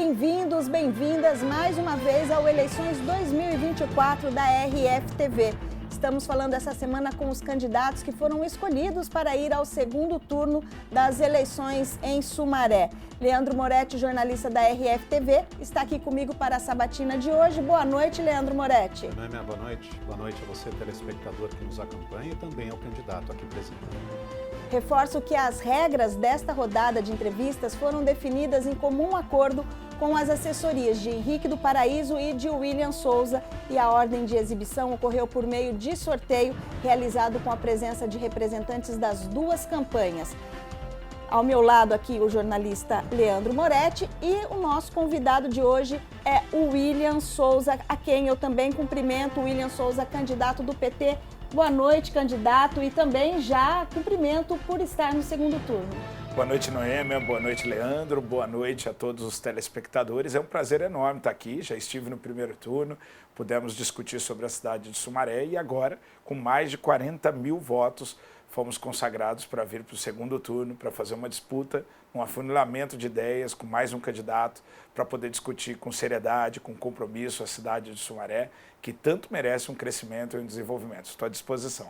bem-vindos, bem-vindas mais uma vez ao Eleições 2024 da RFTV. Estamos falando essa semana com os candidatos que foram escolhidos para ir ao segundo turno das eleições em Sumaré. Leandro Moretti, jornalista da RFTV, está aqui comigo para a sabatina de hoje. Boa noite, Leandro Moretti. Boa noite. Boa noite a você, telespectador que nos acompanha, e também ao candidato aqui presente. Reforço que as regras desta rodada de entrevistas foram definidas em comum acordo com as assessorias de Henrique do Paraíso e de William Souza, e a ordem de exibição ocorreu por meio de sorteio realizado com a presença de representantes das duas campanhas. Ao meu lado aqui o jornalista Leandro Moretti, e o nosso convidado de hoje é o William Souza, a quem eu também cumprimento. William Souza, candidato do PT. Boa noite, candidato, e também já cumprimento por estar no segundo turno. Boa noite, Noêmia. Boa noite, Leandro. Boa noite a todos os telespectadores. É um prazer enorme estar aqui. Já estive no primeiro turno, pudemos discutir sobre a cidade de Sumaré e agora, com mais de 40 mil votos, fomos consagrados para vir para o segundo turno, para fazer uma disputa, um afunilamento de ideias com mais um candidato, para poder discutir com seriedade, com compromisso a cidade de Sumaré, que tanto merece um crescimento e um desenvolvimento. Estou à disposição.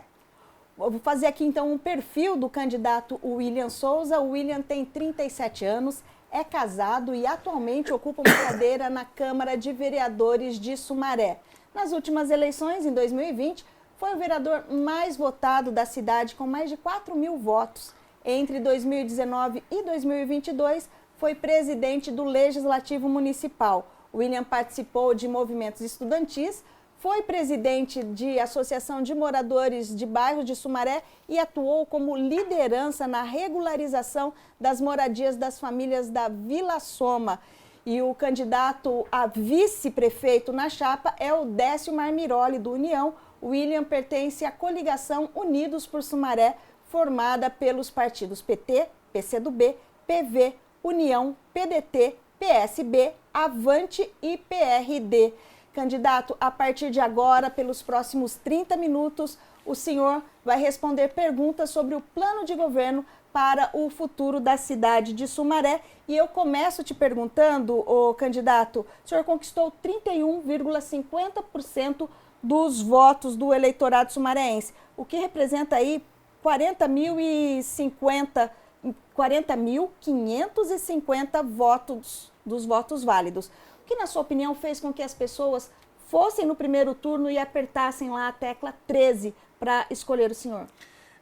Eu vou fazer aqui então um perfil do candidato William Souza. O William tem 37 anos, é casado e atualmente ocupa uma cadeira na Câmara de Vereadores de Sumaré. Nas últimas eleições, em 2020, foi o vereador mais votado da cidade, com mais de 4 mil votos. Entre 2019 e 2022, foi presidente do Legislativo Municipal. William participou de movimentos estudantis, foi presidente de Associação de Moradores de Bairros de Sumaré e atuou como liderança na regularização das moradias das famílias da Vila Soma. E o candidato a vice-prefeito na chapa é o Décio Marmiroli, do União. William pertence à coligação Unidos por Sumaré, formada pelos partidos PT, PCdoB, PV, União, PDT, PSB, Avante e PRD. Candidato, a partir de agora, pelos próximos 30 minutos, o senhor vai responder perguntas sobre o plano de governo para o futuro da cidade de Sumaré. E eu começo te perguntando, candidato, o senhor conquistou 31,50% dos votos do eleitorado sumarense, o que representa aí 40.550 votos dos votos válidos. O que, na sua opinião, fez com que as pessoas fossem no primeiro turno e apertassem lá a tecla 13 para escolher o senhor?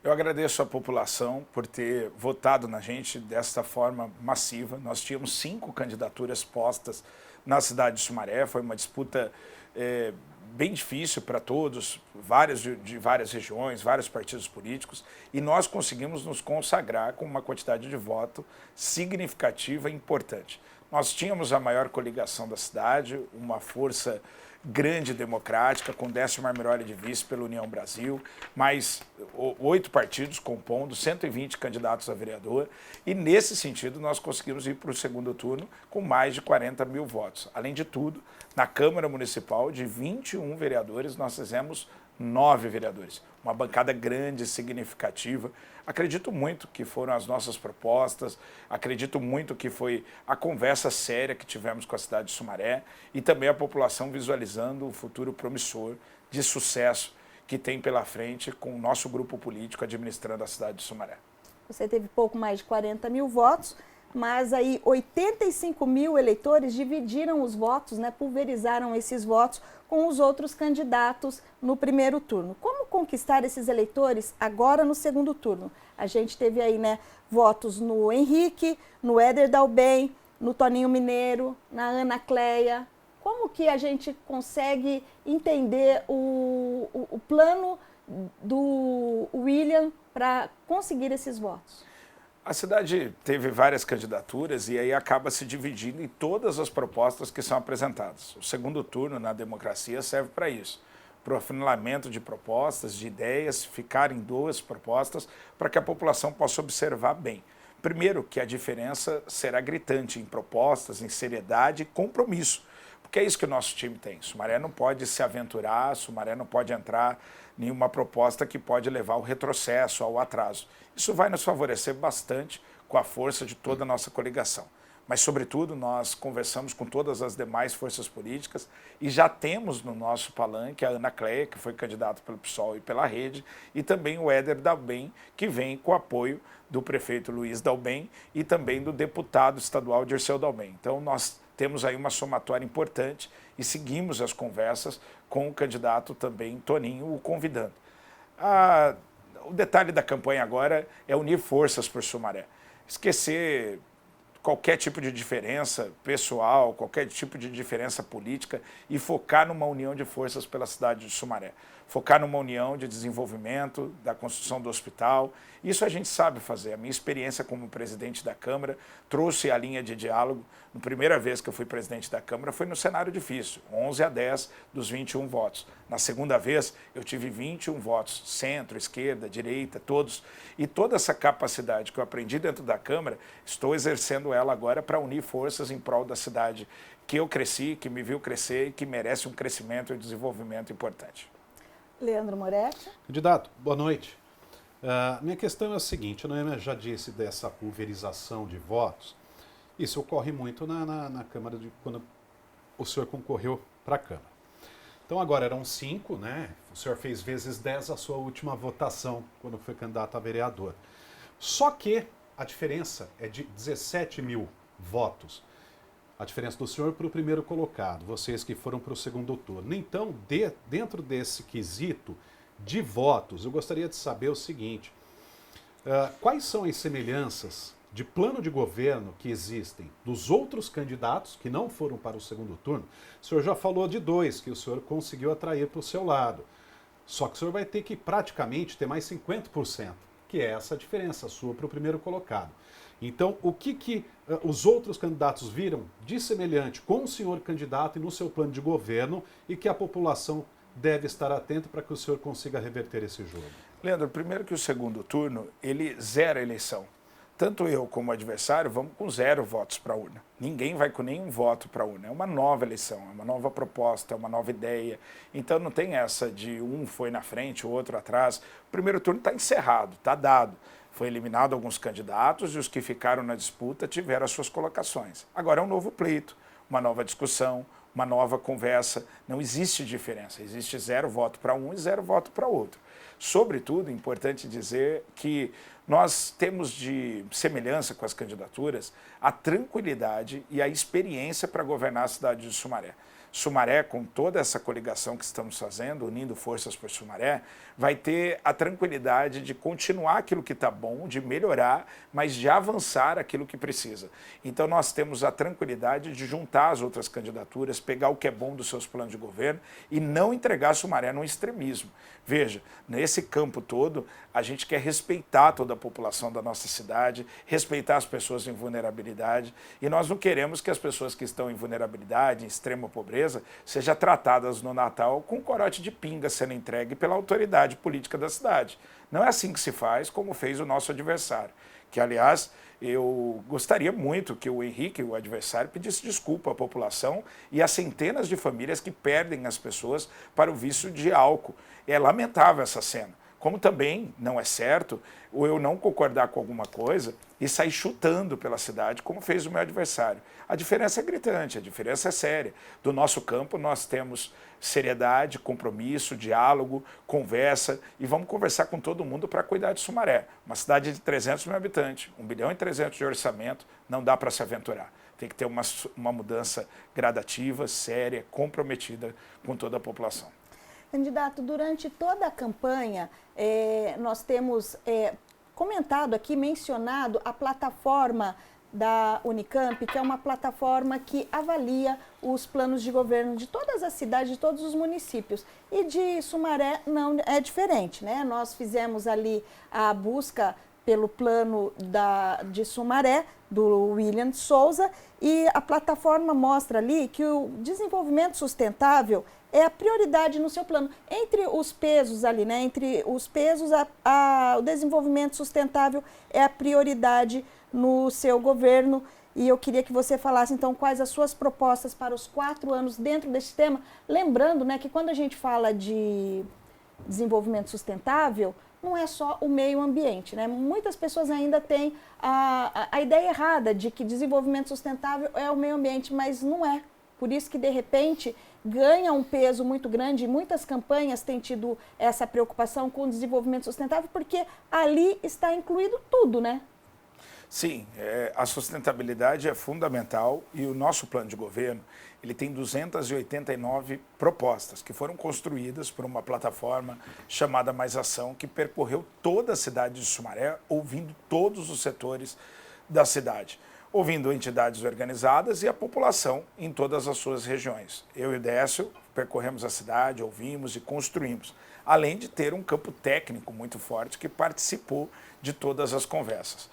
Eu agradeço a população por ter votado na gente desta forma massiva. Nós tínhamos 5 candidaturas postas na cidade de Sumaré, foi uma disputa bem difícil para todos, de várias regiões, vários partidos políticos, e nós conseguimos nos consagrar com uma quantidade de voto significativa e importante. Nós tínhamos a maior coligação da cidade, uma força grande democrática, com Décio Marmiroli de vice pela União Brasil, mais 8 partidos compondo, 120 candidatos a vereador, e nesse sentido nós conseguimos ir para o segundo turno com mais de 40 mil votos. Além de tudo, na Câmara Municipal, de 21 vereadores, nós fizemos 9 vereadores, uma bancada grande, significativa. Acredito muito que foram as nossas propostas, acredito muito que foi a conversa séria que tivemos com a cidade de Sumaré e também a população visualizando o futuro promissor de sucesso que tem pela frente com o nosso grupo político administrando a cidade de Sumaré. Você teve pouco mais de 40 mil votos, mas aí 85 mil eleitores dividiram os votos, pulverizaram esses votos com os outros candidatos no primeiro turno. Como conquistar esses eleitores agora no segundo turno? A gente teve aí, votos no Henrique, no Éder Dalben, no Toninho Mineiro, na Ana Cleia. Como que a gente consegue entender o plano do William para conseguir esses votos? A cidade teve várias candidaturas e aí acaba se dividindo em todas as propostas que são apresentadas. O segundo turno na democracia serve para isso, para o afunilamento de propostas, de ideias, ficar em 2 propostas para que a população possa observar bem. Primeiro, que a diferença será gritante em propostas, em seriedade e compromisso, porque é isso que o nosso time tem. Sumaré não pode se aventurar, Sumaré não pode entrar em nenhuma proposta que pode levar ao retrocesso, ao atraso. Isso vai nos favorecer bastante com a força de toda a nossa coligação. mas, sobretudo, nós conversamos com todas as demais forças políticas e já temos no nosso palanque a Ana Cleia, que foi candidata pelo PSOL e pela Rede, e também o Éder Dalben, que vem com o apoio do prefeito Luiz Dalben e também do deputado estadual Dirceu Dalben. Então, nós temos aí uma somatória importante e seguimos as conversas com o candidato também, Toninho, o convidando. O detalhe da campanha agora é unir forças por Sumaré. Esquecer qualquer tipo de diferença pessoal, qualquer tipo de diferença política e focar numa união de forças pela cidade de Sumaré. Focar numa união de desenvolvimento, da construção do hospital. Isso a gente sabe fazer. A minha experiência como presidente da Câmara trouxe a linha de diálogo. A primeira vez que eu fui presidente da Câmara foi no cenário difícil, 11-10 dos 21 votos. Na segunda vez, eu tive 21 votos, centro, esquerda, direita, todos. E toda essa capacidade que eu aprendi dentro da Câmara, estou exercendo ela agora para unir forças em prol da cidade que eu cresci, que me viu crescer e que merece um crescimento e desenvolvimento importante. Leandro Moretti. Candidato, boa noite. Minha questão é a seguinte, a Noêmia já disse dessa pulverização de votos. Isso ocorre muito na Câmara, quando o senhor concorreu para a Câmara. Então agora eram 5, né? O senhor fez vezes 10 a sua última votação, quando foi candidato a vereador. Só que a diferença é de 17 mil votos. A diferença do senhor para o primeiro colocado, vocês que foram para o segundo turno. Então, dentro desse quesito de votos, eu gostaria de saber o seguinte, quais são as semelhanças de plano de governo que existem dos outros candidatos que não foram para o segundo turno? O senhor já falou de 2 que o senhor conseguiu atrair para o seu lado. Só que o senhor vai ter que praticamente ter mais 50%, que é essa diferença sua para o primeiro colocado. Então, o que os outros candidatos viram de semelhante com o senhor candidato e no seu plano de governo e que a população deve estar atenta para que o senhor consiga reverter esse jogo? Leandro, primeiro que o segundo turno, ele zera a eleição. Tanto eu como o adversário vamos com 0 votos para a urna. Ninguém vai com nenhum voto para a urna. É uma nova eleição, é uma nova proposta, é uma nova ideia. Então não tem essa de um foi na frente, o outro atrás. O primeiro turno está encerrado, está dado. Foi eliminado alguns candidatos e os que ficaram na disputa tiveram as suas colocações. Agora é um novo pleito, uma nova discussão, uma nova conversa. Não existe diferença, existe 0 voto para um e 0 voto para outro. Sobretudo, é importante dizer que nós temos de semelhança com as candidaturas a tranquilidade e a experiência para governar a cidade de Sumaré. Sumaré, com toda essa coligação que estamos fazendo, unindo forças por Sumaré, vai ter a tranquilidade de continuar aquilo que está bom, de melhorar, mas de avançar aquilo que precisa. Então nós temos a tranquilidade de juntar as outras candidaturas, pegar o que é bom dos seus planos de governo e não entregar Sumaré no extremismo. Veja, nesse campo todo, a gente quer respeitar toda a população da nossa cidade, respeitar as pessoas em vulnerabilidade, e nós não queremos que as pessoas que estão em vulnerabilidade, em extrema pobreza, sejam tratadas no Natal com corote de pinga sendo entregue pela autoridade política da cidade. Não é assim que se faz, como fez o nosso adversário, que, aliás, eu gostaria muito que o Henrique, o adversário, pedisse desculpa à população e às centenas de famílias que perdem as pessoas para o vício de álcool. É lamentável essa cena. Como também não é certo eu não concordar com alguma coisa e sair chutando pela cidade, como fez o meu adversário. A diferença é gritante, a diferença é séria. Do nosso campo, nós temos seriedade, compromisso, diálogo, conversa, e vamos conversar com todo mundo para cuidar de Sumaré. Uma cidade de 300 mil habitantes, 1 bilhão e 300 de orçamento, não dá para se aventurar. Tem que ter uma mudança gradativa, séria, comprometida com toda a população. Candidato, durante toda a campanha, nós temos comentado aqui, mencionado a plataforma da Unicamp, que é uma plataforma que avalia os planos de governo de todas as cidades, de todos os municípios. E de Sumaré não é diferente, né? Nós fizemos ali a busca pelo plano de Sumaré, do William Souza, e a plataforma mostra ali que o desenvolvimento sustentável é a prioridade no seu plano. Entre os pesos ali, né? Entre os pesos, o desenvolvimento sustentável é a prioridade no seu governo. E eu queria que você falasse, então, quais as suas propostas para os 4 anos dentro desse tema. Lembrando, né, que quando a gente fala de desenvolvimento sustentável, não é só o meio ambiente, né? Muitas pessoas ainda têm a ideia errada de que desenvolvimento sustentável é o meio ambiente, mas não é. Por isso que, de repente, ganha um peso muito grande e muitas campanhas têm tido essa preocupação com o desenvolvimento sustentável, porque ali está incluído tudo, né? Sim, a sustentabilidade é fundamental e o nosso plano de governo ele tem 289 propostas que foram construídas por uma plataforma chamada Mais Ação, que percorreu toda a cidade de Sumaré, ouvindo todos os setores da cidade, ouvindo entidades organizadas e a população em todas as suas regiões. Eu e o Décio percorremos a cidade, ouvimos e construímos, além de ter um campo técnico muito forte que participou de todas as conversas.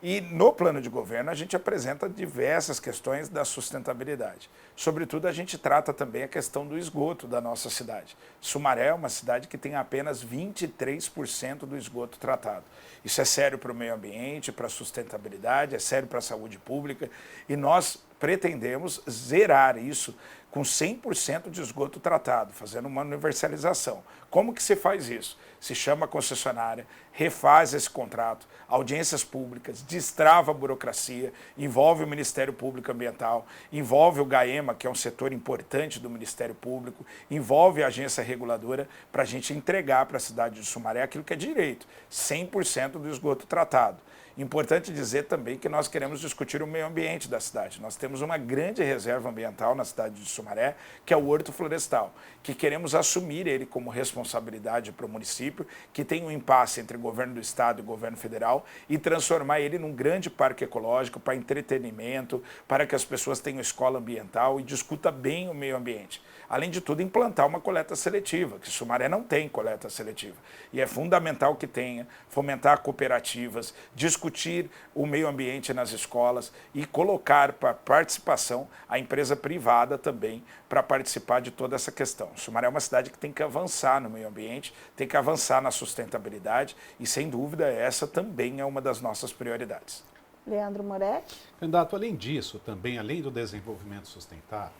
E no plano de governo a gente apresenta diversas questões da sustentabilidade. Sobretudo a gente trata também a questão do esgoto da nossa cidade. Sumaré é uma cidade que tem apenas 23% do esgoto tratado. Isso é sério para o meio ambiente, para a sustentabilidade, é sério para a saúde pública e nós pretendemos zerar isso com 100% de esgoto tratado, fazendo uma universalização. Como que se faz isso? Se chama a concessionária, refaz esse contrato, audiências públicas, destrava a burocracia, envolve o Ministério Público Ambiental, envolve o GAEMA, que é um setor importante do Ministério Público, envolve a agência reguladora para a gente entregar para a cidade de Sumaré aquilo que é direito, 100% do esgoto tratado. Importante dizer também que nós queremos discutir o meio ambiente da cidade. Nós temos uma grande reserva ambiental na cidade de Sumaré, que é o Horto Florestal, que queremos assumir ele como responsabilidade para o município, que tem um impasse entre o governo do estado e o governo federal, e transformar ele num grande parque ecológico para entretenimento, para que as pessoas tenham escola ambiental e discuta bem o meio ambiente. Além de tudo, implantar uma coleta seletiva, que Sumaré não tem coleta seletiva. E é fundamental que tenha, fomentar cooperativas, discutir o meio ambiente nas escolas e colocar para participação a empresa privada também para participar de toda essa questão. Sumaré é uma cidade que tem que avançar no meio ambiente, tem que avançar na sustentabilidade e, sem dúvida, essa também é uma das nossas prioridades. Leandro Moretti. Candidato, além disso, também, além do desenvolvimento sustentável,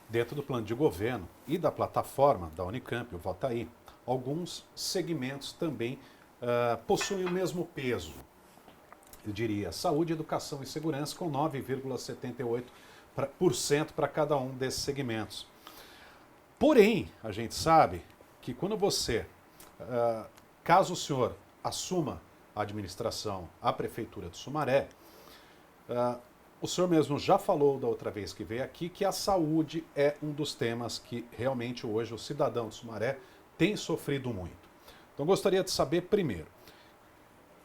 dentro do plano de governo e da plataforma da Unicamp, o Vota Aí, alguns segmentos também possuem o mesmo peso. Eu diria saúde, educação e segurança, com 9,78% para cada um desses segmentos. Porém, a gente sabe que quando você, caso o senhor assuma a administração, a Prefeitura de Sumaré, o senhor mesmo já falou da outra vez que veio aqui que a saúde é um dos temas que realmente hoje o cidadão de Sumaré tem sofrido muito. Então gostaria de saber primeiro,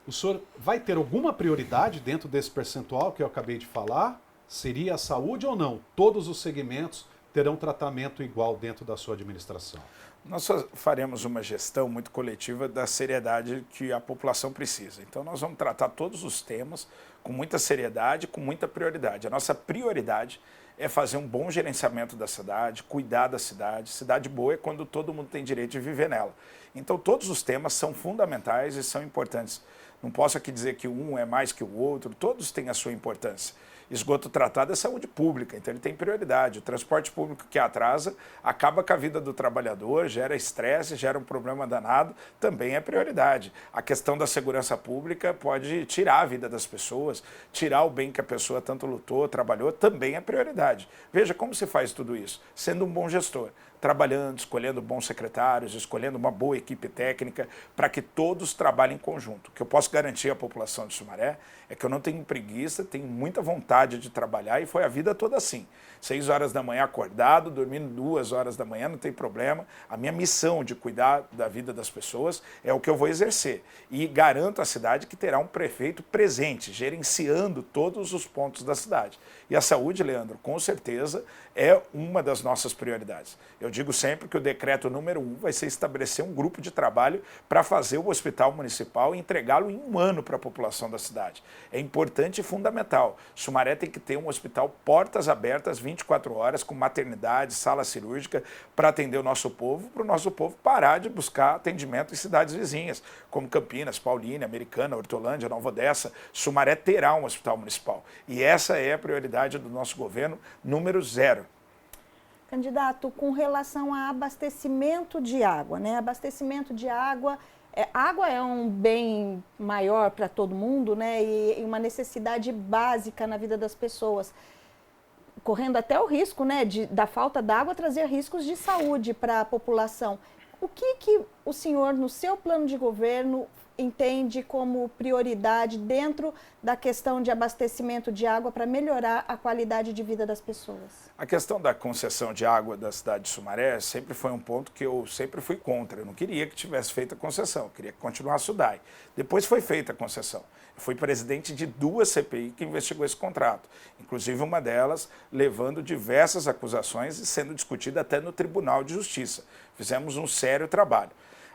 o senhor vai ter alguma prioridade dentro desse percentual que eu acabei de falar? Seria a saúde ou não? Todos os segmentos terão tratamento igual dentro da sua administração? Nós faremos uma gestão muito coletiva da seriedade que a população precisa. Então nós vamos tratar todos os temas com muita seriedade, com muita prioridade. A nossa prioridade é fazer um bom gerenciamento da cidade, cuidar da cidade. Cidade boa é quando todo mundo tem direito de viver nela. Então todos os temas são fundamentais e são importantes. Não posso aqui dizer que um é mais que o outro, todos têm a sua importância. Esgoto tratado é saúde pública, então ele tem prioridade. O transporte público que atrasa acaba com a vida do trabalhador, gera estresse, gera um problema danado, também é prioridade. A questão da segurança pública pode tirar a vida das pessoas, tirar o bem que a pessoa tanto lutou, trabalhou, também é prioridade. Veja como se faz tudo isso, sendo um bom gestor, trabalhando, escolhendo bons secretários, escolhendo uma boa equipe técnica para que todos trabalhem em conjunto. O que eu posso garantir à população de Sumaré é que eu não tenho preguiça, tenho muita vontade de trabalhar e foi a vida toda assim. 6 horas da manhã acordado, dormindo 2 horas da manhã, não tem problema. A minha missão de cuidar da vida das pessoas é o que eu vou exercer. E garanto à cidade que terá um prefeito presente, gerenciando todos os pontos da cidade. E a saúde, Leandro, com certeza é uma das nossas prioridades. Eu digo sempre que o decreto número 1 vai ser estabelecer um grupo de trabalho para fazer o hospital municipal e entregá-lo em 1 ano para a população da cidade. É importante e fundamental. Sumaré tem que ter um hospital portas abertas 24 horas, com maternidade, sala cirúrgica, para atender o nosso povo, para o nosso povo parar de buscar atendimento em cidades vizinhas, como Campinas, Paulínia, Americana, Hortolândia, Nova Odessa. Sumaré terá um hospital municipal. E essa é a prioridade do nosso governo número 0. Candidato, com relação a abastecimento de água, né? Abastecimento de água, água é um bem maior para todo mundo, né? E uma necessidade básica na vida das pessoas, correndo até o risco, né, da falta d'água trazer riscos de saúde para a população. O que o senhor, no seu plano de governo, entende como prioridade dentro da questão de abastecimento de água para melhorar a qualidade de vida das pessoas? A questão da concessão de água da cidade de Sumaré sempre foi um ponto que eu sempre fui contra. Eu não queria que tivesse feita a concessão, eu queria que continuasse o DAI. Depois foi feita a concessão. Eu fui presidente de 2 CPI que investigou esse contrato, inclusive uma delas levando diversas acusações e sendo discutida até no Tribunal de Justiça. Fizemos um sério trabalho.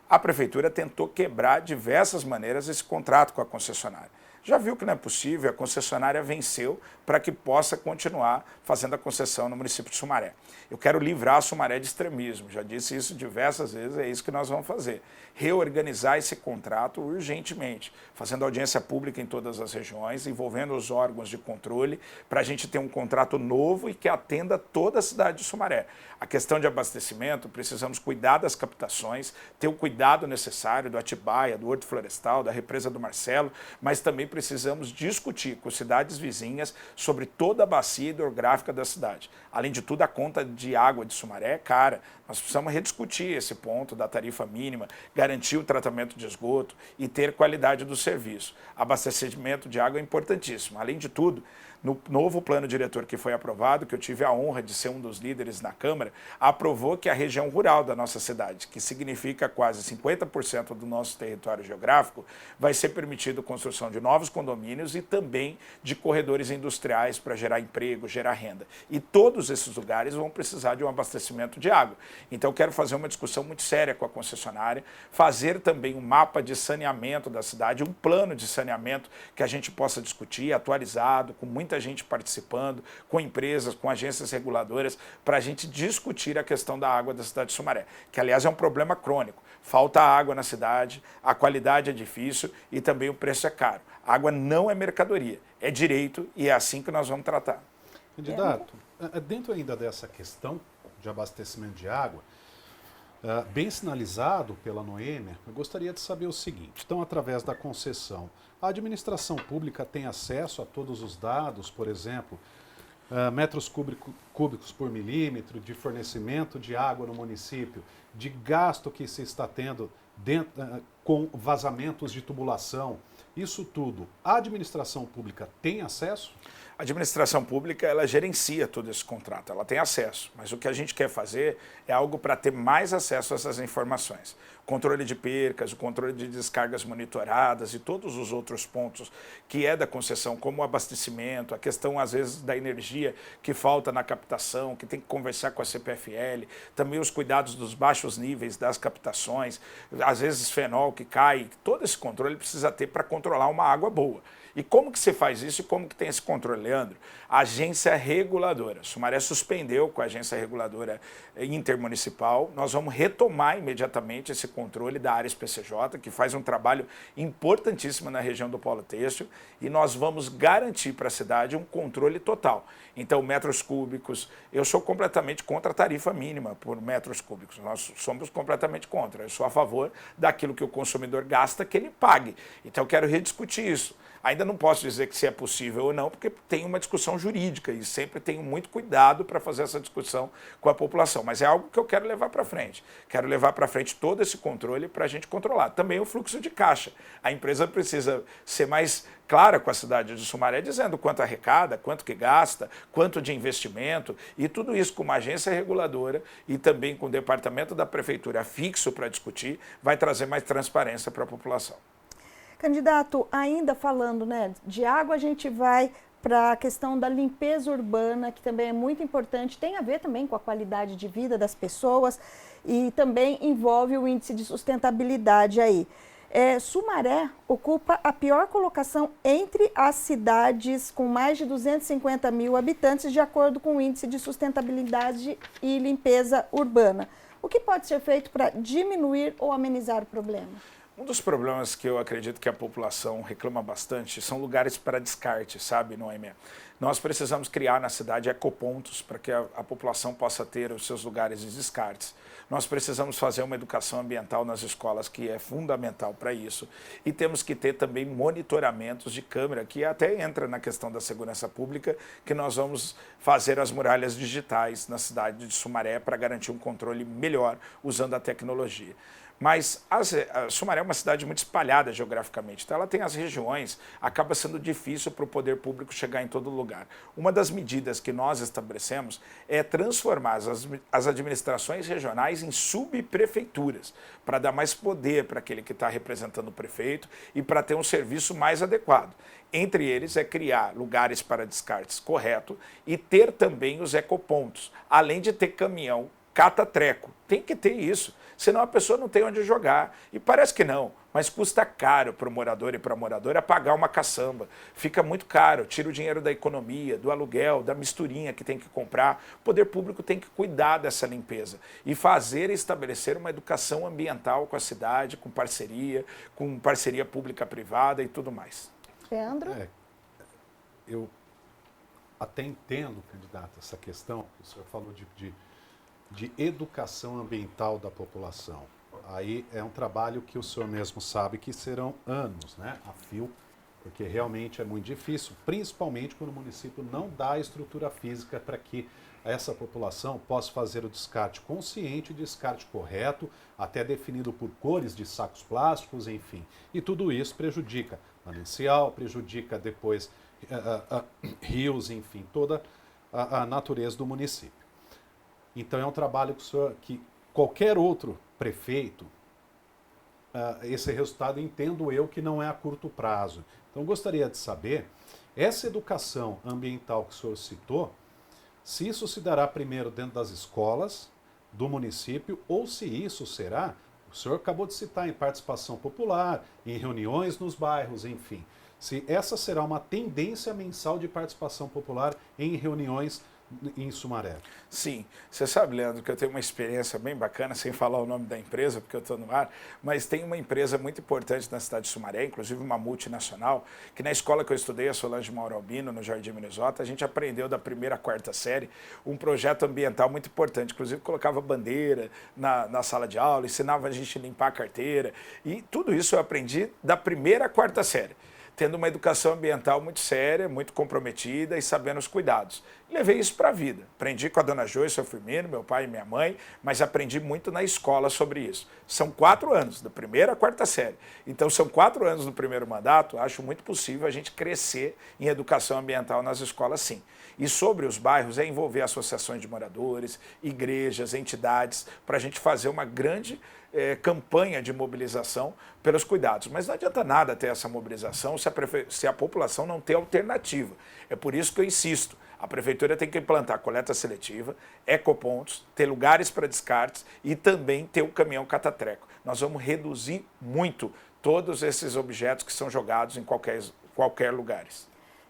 A prefeitura tentou quebrar de diversas maneiras esse contrato com a concessionária. Já viu que não é possível, a concessionária venceu para que possa continuar fazendo a concessão no município de Sumaré. Eu quero livrar Sumaré de extremismo, já disse isso diversas vezes, é isso que nós vamos fazer. Reorganizar esse contrato urgentemente, fazendo audiência pública em todas as regiões, envolvendo os órgãos de controle, para a gente ter um contrato novo e que atenda toda a cidade de Sumaré. A questão de abastecimento, precisamos cuidar das captações, ter o cuidado necessário do Atibaia, do Horto Florestal, da Represa do Marcelo, mas também precisamos discutir com cidades vizinhas sobre toda a bacia hidrográfica da cidade. Além de tudo, a conta de água de Sumaré é cara. Nós precisamos rediscutir esse ponto da tarifa mínima, garantir o tratamento de esgoto e ter qualidade do serviço. Abastecimento de água é importantíssimo. Além de tudo, no novo plano diretor que foi aprovado, que eu tive a honra de ser um dos líderes na Câmara, aprovou que a região rural da nossa cidade, que significa quase 50% do nosso território geográfico, vai ser permitido a construção de novos condomínios e também de corredores industriais para gerar emprego, gerar renda. E todos esses lugares vão precisar de um abastecimento de água. Então eu quero fazer uma discussão muito séria com a concessionária, fazer também um mapa de saneamento da cidade, um plano de saneamento que a gente possa discutir, atualizado, com muita gente participando, com empresas, com agências reguladoras, para a gente discutir a questão da água da cidade de Sumaré, que aliás é um problema crônico. Falta água na cidade, a qualidade é difícil e também o preço é caro. A água não é mercadoria, é direito e é assim que nós vamos tratar. Candidato, dentro ainda dessa questão de abastecimento de água, bem sinalizado pela Noêmia, eu gostaria de saber o seguinte: então, através da concessão, a administração pública tem acesso a todos os dados, por exemplo, metros cúbicos por milímetro de fornecimento de água no município, de gasto que se está tendo com vazamentos de tubulação, isso tudo, a administração pública tem acesso? A administração pública, ela gerencia todo esse contrato, ela tem acesso, mas o que a gente quer fazer é algo para ter mais acesso a essas informações. Controle de percas, o controle de descargas monitoradas e todos os outros pontos que é da concessão, como o abastecimento, a questão, às vezes, da energia que falta na captação, que tem que conversar com a CPFL, também os cuidados dos baixos níveis das captações, às vezes fenol que cai, todo esse controle precisa ter para controlar uma água boa. E como que você faz isso e como que tem esse controle, Leandro? A agência reguladora. Sumaré suspendeu com a agência reguladora intermunicipal. Nós vamos retomar imediatamente esse controle da área SPCJ, que faz um trabalho importantíssimo na região do Polo Têxtil, e nós vamos garantir para a cidade um controle total. Então, metros cúbicos, eu sou completamente contra a tarifa mínima por metros cúbicos. Nós somos completamente contra. Eu sou a favor daquilo que o consumidor gasta, que ele pague. Então, eu quero rediscutir isso. Ainda não posso dizer que se é possível ou não, porque tem uma discussão jurídica e sempre tenho muito cuidado para fazer essa discussão com a população. Mas é algo que eu quero levar para frente. Quero levar para frente todo esse controle para a gente controlar. Também o fluxo de caixa. A empresa precisa ser mais clara com a cidade de Sumaré, dizendo quanto arrecada, quanto que gasta, quanto de investimento, e tudo isso com uma agência reguladora e também com o departamento da prefeitura fixo para discutir, vai trazer mais transparência para a população. Candidato, ainda falando, né, de água, a gente vai para a questão da limpeza urbana, que também é muito importante, tem a ver também com a qualidade de vida das pessoas e também envolve o índice de sustentabilidade aí. Sumaré ocupa a pior colocação entre as cidades com mais de 250 mil habitantes, de acordo com o índice de sustentabilidade e limpeza urbana. O que pode ser feito para diminuir ou amenizar o problema? Um dos problemas que eu acredito que a população reclama bastante são lugares para descarte, sabe, Noêmia? Nós precisamos criar na cidade ecopontos para que a população possa ter os seus lugares de descartes. Nós precisamos fazer uma educação ambiental nas escolas, que é fundamental para isso. E temos que ter também monitoramentos de câmera, que até entra na questão da segurança pública, que nós vamos fazer as muralhas digitais na cidade de Sumaré para garantir um controle melhor usando a tecnologia. Mas Sumaré é uma cidade muito espalhada geograficamente, então ela tem as regiões, acaba sendo difícil para o poder público chegar em todo lugar. Uma das medidas que nós estabelecemos é transformar as administrações regionais em subprefeituras, para dar mais poder para aquele que está representando o prefeito e para ter um serviço mais adequado. Entre eles é criar lugares para descartes correto e ter também os ecopontos, além de ter caminhão cata-treco. Tem que ter isso, senão a pessoa não tem onde jogar. E parece que não, mas custa caro para o morador e para a moradora pagar uma caçamba. Fica muito caro, tira o dinheiro da economia, do aluguel, da misturinha que tem que comprar. O poder público tem que cuidar dessa limpeza e fazer e estabelecer uma educação ambiental com a cidade, com parceria pública-privada e tudo mais. Leandro? Eu até entendo, candidato, essa questão que o senhor falou de educação ambiental da população. Aí é um trabalho que o senhor mesmo sabe que serão anos, né, a fio, porque realmente é muito difícil, principalmente quando o município não dá a estrutura física para que essa população possa fazer o descarte consciente, o descarte correto, até definido por cores de sacos plásticos, enfim. E tudo isso prejudica manancial, prejudica depois rios, enfim, toda a natureza do município. Então é um trabalho que qualquer outro prefeito, esse resultado entendo eu que não é a curto prazo. Então gostaria de saber, essa educação ambiental que o senhor citou, se isso se dará primeiro dentro das escolas do município ou se isso será, o senhor acabou de citar, em participação popular, em reuniões nos bairros, enfim. Se essa será uma tendência mensal de participação popular em reuniões em Sumaré. Sim, você sabe, Leandro, que eu tenho uma experiência bem bacana, sem falar o nome da empresa, porque eu estou no ar, mas tem uma empresa muito importante na cidade de Sumaré, inclusive uma multinacional, que na escola que eu estudei, a Solange Mauro Albino, no Jardim Minnesota, a gente aprendeu da 1ª à 4ª série um projeto ambiental muito importante, inclusive colocava bandeira na sala de aula, ensinava a gente a limpar a carteira, e tudo isso eu aprendi da 1ª à 4ª série. Tendo uma educação ambiental muito séria, muito comprometida e sabendo os cuidados. Levei isso para a vida. Aprendi com a dona Joyce, seu Firmino, meu pai e minha mãe, mas aprendi muito na escola sobre isso. São 4 anos, da 1ª à 4ª série. Então, são 4 anos no primeiro mandato, acho muito possível a gente crescer em educação ambiental nas escolas, sim. E sobre os bairros, é envolver associações de moradores, igrejas, entidades, para a gente fazer uma grande campanha de mobilização pelos cuidados. Mas não adianta nada ter essa mobilização se a população não tem alternativa. É por isso que eu insisto, a prefeitura tem que implantar coleta seletiva, ecopontos, ter lugares para descartes e também ter o caminhão catatreco. Nós vamos reduzir muito todos esses objetos que são jogados em qualquer lugar.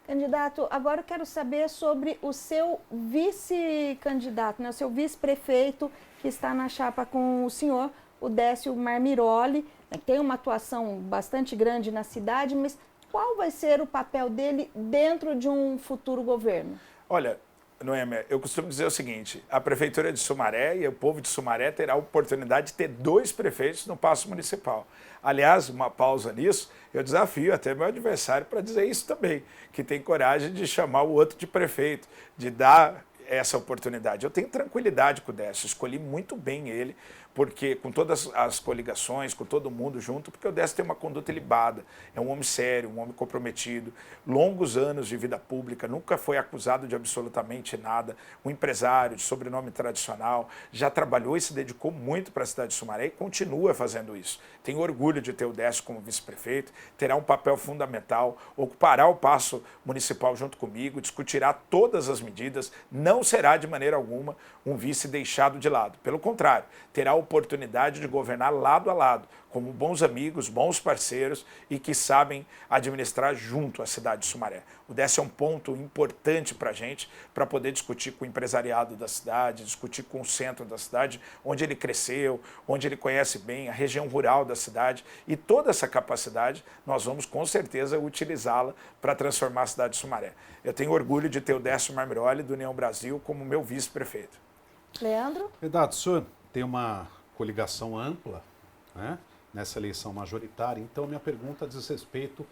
Candidato, agora eu quero saber sobre o seu vice-candidato, né, o seu vice-prefeito que está na chapa com o senhor, o Décio Marmiroli, né, que tem uma atuação bastante grande na cidade, mas qual vai ser o papel dele dentro de um futuro governo? Olha, Noêmia, eu costumo dizer o seguinte, a Prefeitura de Sumaré e o povo de Sumaré terá a oportunidade de ter 2 prefeitos no Paço Municipal. Aliás, uma pausa nisso, eu desafio até meu adversário para dizer isso também, que tem coragem de chamar o outro de prefeito, de dar essa oportunidade. Eu tenho tranquilidade com o Décio, escolhi muito bem ele, porque com todas as coligações, com todo mundo junto, porque o Décio tem uma conduta ilibada, é um homem sério, um homem comprometido, longos anos de vida pública, nunca foi acusado de absolutamente nada, um empresário de sobrenome tradicional, já trabalhou e se dedicou muito para a cidade de Sumaré e continua fazendo isso. Tenho orgulho de ter o Décio como vice-prefeito, terá um papel fundamental, ocupará o Paço Municipal junto comigo, discutirá todas as medidas, não será de maneira alguma um vice deixado de lado. Pelo contrário, terá o oportunidade de governar lado a lado, como bons amigos, bons parceiros e que sabem administrar junto a cidade de Sumaré. O DES é um ponto importante para a gente, para poder discutir com o empresariado da cidade, discutir com o centro da cidade, onde ele cresceu, onde ele conhece bem, a região rural da cidade, e toda essa capacidade nós vamos com certeza utilizá-la para transformar a cidade de Sumaré. Eu tenho orgulho de ter o Décio Marmiroli, do União Brasil, como meu vice-prefeito. Leandro? Candidato, o senhor tem uma coligação ampla, né, nessa eleição majoritária, então minha pergunta diz respeito,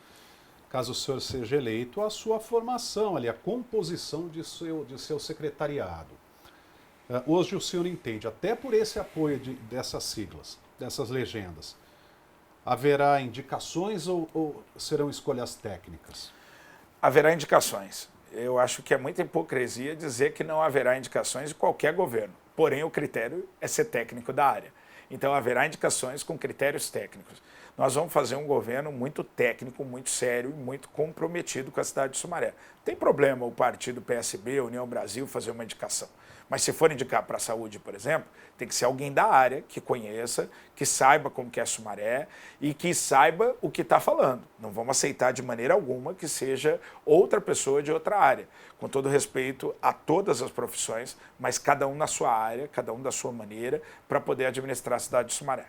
caso o senhor seja eleito, à sua formação, ali, a composição de seu secretariado. Hoje o senhor entende, até por esse apoio dessas siglas, dessas legendas, haverá indicações ou serão escolhas técnicas? Haverá indicações. Eu acho que é muita hipocrisia dizer que não haverá indicações de qualquer governo. Porém, o critério é ser técnico da área. Então, haverá indicações com critérios técnicos. Nós vamos fazer um governo muito técnico, muito sério e muito comprometido com a cidade de Sumaré. Não tem problema o partido PSB, a União Brasil, fazer uma indicação. Mas se for indicar para a saúde, por exemplo, tem que ser alguém da área, que conheça, que saiba como que é Sumaré e que saiba o que está falando. Não vamos aceitar de maneira alguma que seja outra pessoa de outra área. Com todo respeito a todas as profissões, mas cada um na sua área, cada um da sua maneira, para poder administrar a cidade de Sumaré.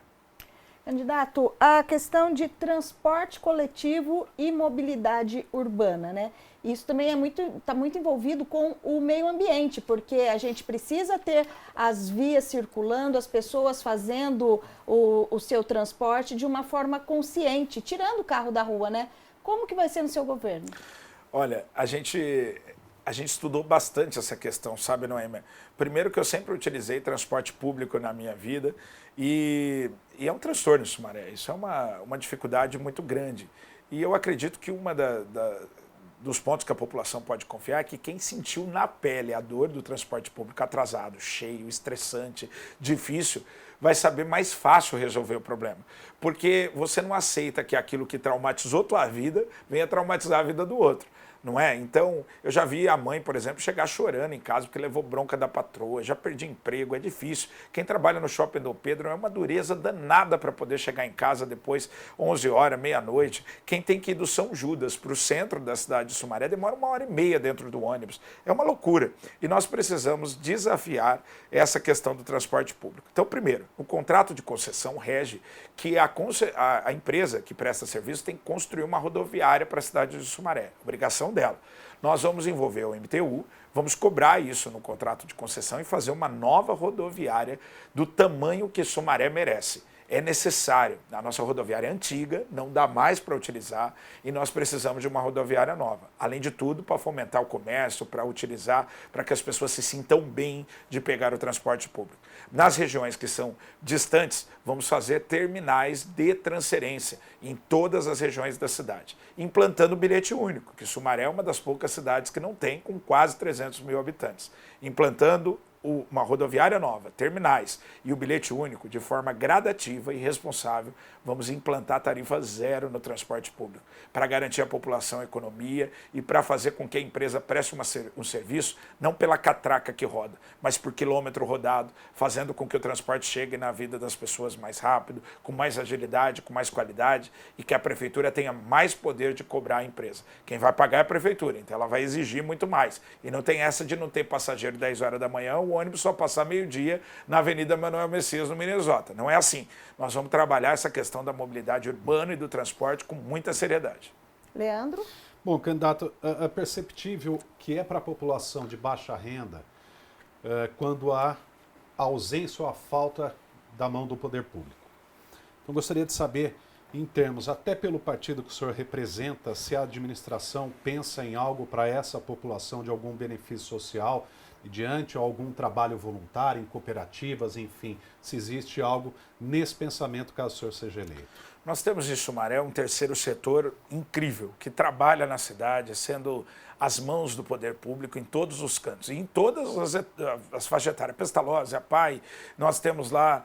Candidato, a questão de transporte coletivo e mobilidade urbana, né? Isso também está muito envolvido com o meio ambiente, porque a gente precisa ter as vias circulando, as pessoas fazendo o seu transporte de uma forma consciente, tirando o carro da rua, né? Como que vai ser no seu governo? Olha, a gente estudou bastante essa questão, sabe, Noêmia? Primeiro que eu sempre utilizei transporte público na minha vida e é um transtorno em Sumaré. Isso é uma dificuldade muito grande. E eu acredito que dos pontos que a população pode confiar é que quem sentiu na pele a dor do transporte público atrasado, cheio, estressante, difícil, vai saber mais fácil resolver o problema. Porque você não aceita que aquilo que traumatizou tua vida venha traumatizar a vida do outro. Não é? Então, eu já vi a mãe, por exemplo, chegar chorando em casa porque levou bronca da patroa, já perdi emprego, é difícil. Quem trabalha no Shopping Dom Pedro é uma dureza danada para poder chegar em casa depois, 11 horas, meia-noite. Quem tem que ir do São Judas para o centro da cidade de Sumaré demora 1h30 dentro do ônibus. É uma loucura. E nós precisamos desafiar essa questão do transporte público. Então, primeiro, o contrato de concessão rege que a empresa que presta serviço tem que construir uma rodoviária para a cidade de Sumaré. Obrigação dela. Nós vamos envolver o MTU, vamos cobrar isso no contrato de concessão e fazer uma nova rodoviária do tamanho que Sumaré merece. É necessário. A nossa rodoviária é antiga, não dá mais para utilizar e nós precisamos de uma rodoviária nova. Além de tudo, para fomentar o comércio, para utilizar, para que as pessoas se sintam bem de pegar o transporte público. Nas regiões que são distantes, vamos fazer terminais de transferência em todas as regiões da cidade, implantando o bilhete único, que Sumaré é uma das poucas cidades que não tem, com quase 300 mil habitantes. Implantando uma rodoviária nova, terminais e o bilhete único, de forma gradativa e responsável, vamos implantar tarifa zero no transporte público, para garantir à população a economia e para fazer com que a empresa preste um serviço, não pela catraca que roda, mas por quilômetro rodado, fazendo com que o transporte chegue na vida das pessoas mais rápido, com mais agilidade, com mais qualidade e que a prefeitura tenha mais poder de cobrar a empresa. Quem vai pagar é a prefeitura, então ela vai exigir muito mais. E não tem essa de não ter passageiro 10 horas da manhã, o ônibus só passar meio-dia na Avenida Manuel Messias, no Minnesota. Não é assim. Nós vamos trabalhar essa questão da mobilidade urbana e do transporte com muita seriedade. Leandro? Bom, candidato, é perceptível que é para a população de baixa renda quando há ausência ou a falta da mão do poder público. Então, gostaria de saber, em termos, até pelo partido que o senhor representa, se a administração pensa em algo para essa população de algum benefício social, diante algum trabalho voluntário em cooperativas, enfim, se existe algo nesse pensamento caso o senhor seja eleito. Nós temos em Sumaré um terceiro setor incrível, que trabalha na cidade, sendo as mãos do poder público em todos os cantos, e em todas as faixas etárias, Pestalozzi, a PAI, nós temos lá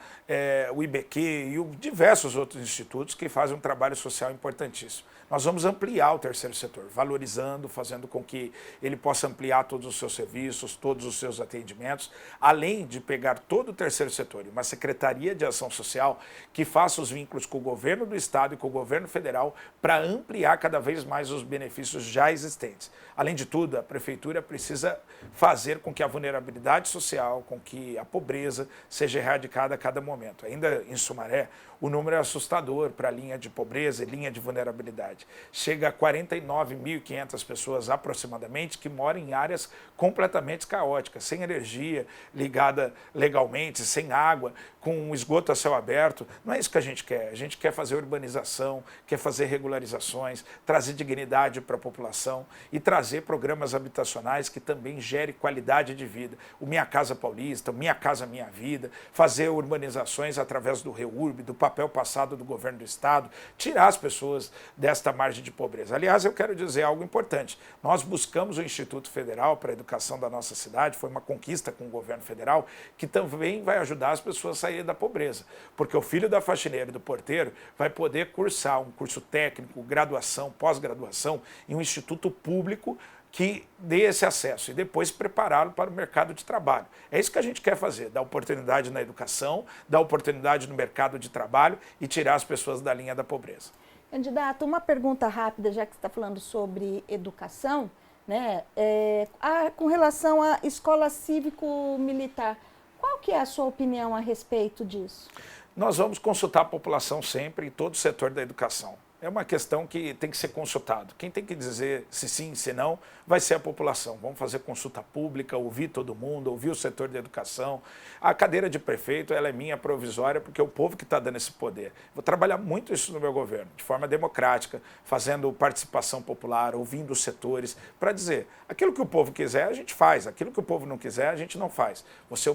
o IBQ e diversos outros institutos que fazem um trabalho social importantíssimo. Nós vamos ampliar o terceiro setor, valorizando, fazendo com que ele possa ampliar todos os seus serviços, todos os seus atendimentos, além de pegar todo o terceiro setor e uma Secretaria de Ação Social que faça os vínculos com o governo do Estado e com o governo federal para ampliar cada vez mais os benefícios já existentes. Além de tudo, a Prefeitura precisa fazer com que a vulnerabilidade social, com que a pobreza seja erradicada a cada momento. Ainda em Sumaré, o número é assustador para a linha de pobreza e linha de vulnerabilidade. Chega a 49.500 pessoas aproximadamente que moram em áreas completamente caóticas, sem energia ligada legalmente, sem água, com um esgoto a céu aberto. Não é isso que a gente quer. A gente quer fazer urbanização, quer fazer regularizações, trazer dignidade para a população e trazer programas habitacionais que também gerem qualidade de vida. O Minha Casa Paulista, o Minha Casa Minha Vida, fazer urbanizações através do REURB, do papel passado do governo do Estado, tirar as pessoas desta margem de pobreza. Aliás, eu quero dizer algo importante. Nós buscamos o Instituto Federal para a Educação da nossa cidade, foi uma conquista com o governo federal, que também vai ajudar as pessoas a sair da pobreza, porque o filho da faxineira e do porteiro vai poder cursar um curso técnico, graduação, pós-graduação em um instituto público que dê esse acesso e depois prepará-lo para o mercado de trabalho. É isso que a gente quer fazer, dar oportunidade na educação, dar oportunidade no mercado de trabalho e tirar as pessoas da linha da pobreza. Candidato, uma pergunta rápida, já que você está falando sobre educação, né? Com relação à escola cívico-militar, qual que é a sua opinião a respeito disso? Nós vamos consultar a população sempre em todo o setor da educação. É uma questão que tem que ser consultado. Quem tem que dizer se sim, se não, vai ser a população. Vamos fazer consulta pública, ouvir todo mundo, ouvir o setor da educação. A cadeira de prefeito, ela é minha provisória, porque é o povo que está dando esse poder. Vou trabalhar muito isso no meu governo, de forma democrática, fazendo participação popular, ouvindo os setores, para dizer, aquilo que o povo quiser, a gente faz. Aquilo que o povo não quiser, a gente não faz. Você é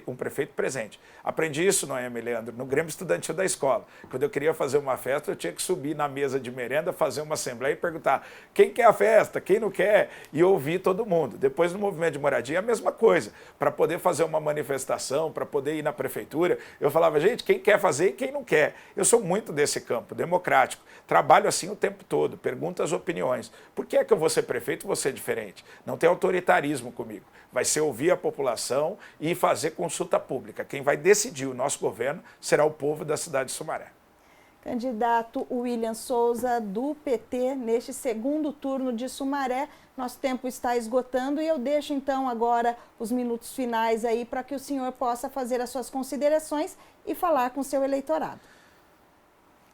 um prefeito presente. Aprendi isso, Noemi, Leandro, no Grêmio Estudantil da escola. Quando eu queria fazer uma festa, eu tinha que subir na mesa de merenda, fazer uma assembleia e perguntar quem quer a festa, quem não quer, e ouvir todo mundo. Depois, no movimento de moradia, a mesma coisa. Para poder fazer uma manifestação, para poder ir na prefeitura, eu falava, gente, quem quer fazer e quem não quer. Eu sou muito desse campo, democrático. Trabalho assim o tempo todo, pergunto as opiniões. Por que é que eu vou ser prefeito e vou ser diferente? Não tem autoritarismo comigo. Vai ser ouvir a população e fazer consulta pública. Quem vai decidir o nosso governo será o povo da cidade de Sumaré. Candidato William Souza, do PT, neste segundo turno de Sumaré. Nosso tempo está esgotando e eu deixo então agora os minutos finais aí para que o senhor possa fazer as suas considerações e falar com o seu eleitorado.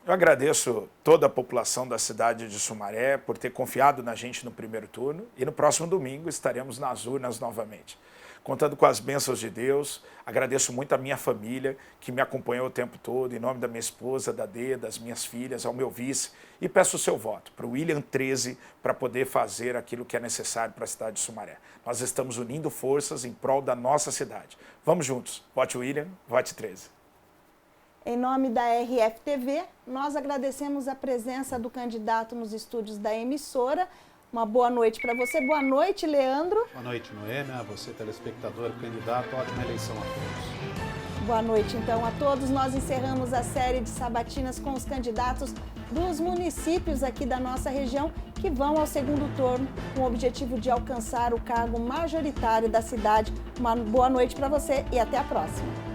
Eu agradeço toda a população da cidade de Sumaré por ter confiado na gente no primeiro turno e no próximo domingo estaremos nas urnas novamente. Contando com as bênçãos de Deus, agradeço muito a minha família que me acompanhou o tempo todo, em nome da minha esposa, da Dê, das minhas filhas, ao meu vice, e peço o seu voto para o William 13 para poder fazer aquilo que é necessário para a cidade de Sumaré. Nós estamos unindo forças em prol da nossa cidade. Vamos juntos. Vote William, vote 13. Em nome da RFTV, nós agradecemos a presença do candidato nos estúdios da emissora. Uma boa noite para você. Boa noite, Leandro. Boa noite, Noemi, a você, telespectador, candidato. Ótima eleição a todos. Boa noite, então, a todos. Nós encerramos a série de sabatinas com os candidatos dos municípios aqui da nossa região que vão ao segundo turno com o objetivo de alcançar o cargo majoritário da cidade. Uma boa noite para você e até a próxima.